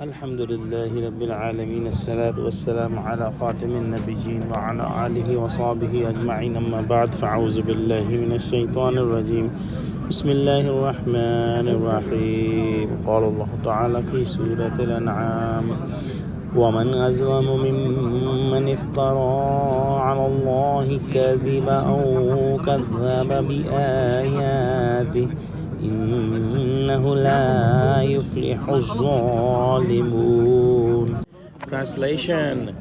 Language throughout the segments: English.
الحمد لله رب العالمين الصلاة والسلام على خاتم النبيين وعلى آله وصحبه أجمعين أما بعد فأعوذ بالله من الشيطان الرجيم بسم الله الرحمن الرحيم قال الله تعالى في سورة الانعام ومن أظلم ممن افترى على الله كذبا أو كذب بآياته إنه لا يفلح الظالمون. Translation: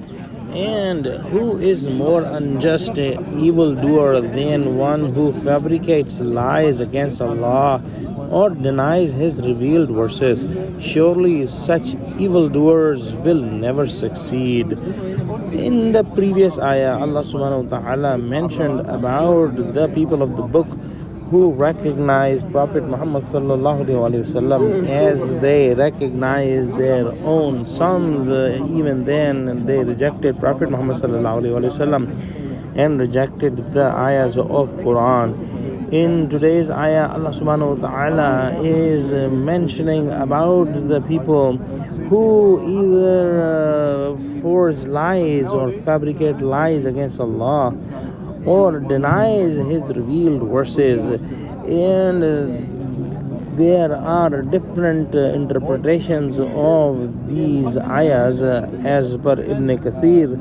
And who is more unjust evildoer than one who fabricates lies against Allah or denies His revealed verses? Surely such evildoers will never succeed. In the previous ayah, Allah subhanahu wa ta'ala mentioned about the people of the book who recognized Prophet Muhammad sallallahu alaihi wasallam as they recognized their own sons. Even then, they rejected Prophet Muhammad sallallahu alaihi wasallam and rejected the ayahs of Quran. In today's ayah, Allah subhanahu wa ta'ala is mentioning about the people who either forge lies or fabricate lies against Allah or denies His revealed verses. And there are different interpretations of these ayahs as per Ibn Kathir.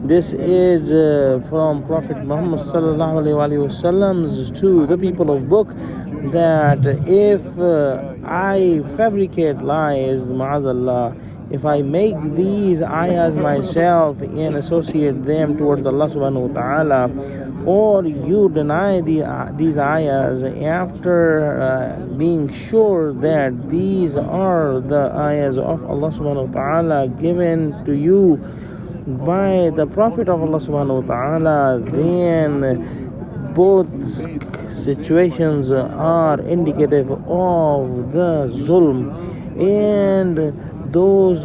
This is from Prophet Muhammad sallallahu alaihi wasallam to the people of book, that if I fabricate lies, ma'azallah, if I make these ayahs myself and associate them towards Allah subhanahu wa ta'ala, or you deny these ayahs after being sure that these are the ayahs of Allah subhanahu wa ta'ala given to you by the Prophet of Allah subhanahu wa ta'ala, then both situations are indicative of the zulm, and those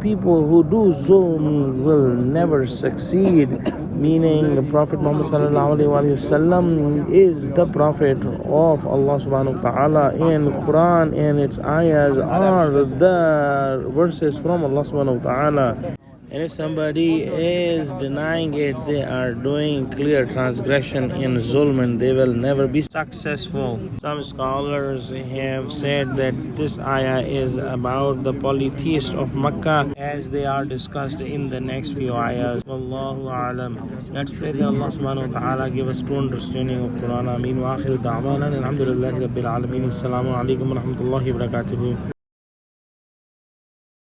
people who do zulm will never succeed. Meaning the Prophet Muhammad sallallahu alaihi wasallam is the Prophet of Allah subhanahu wa ta'ala, and Quran and its ayahs are the verses from Allah subhanahu wa ta'ala. And if somebody is denying it, they are doing clear transgression in zulm, and they will never be successful. Some scholars have said that this ayah is about the polytheists of Makkah, as they are discussed in the next few ayahs. Wallahu a'lam. Let's pray that Allah subhanahu wa ta'ala give us true understanding of Quran. Ameen wa akhiru da'wana alhamdulillahi rabbil alameen. Assalamu alaikum wa rahmatullahi wa barakatuhu.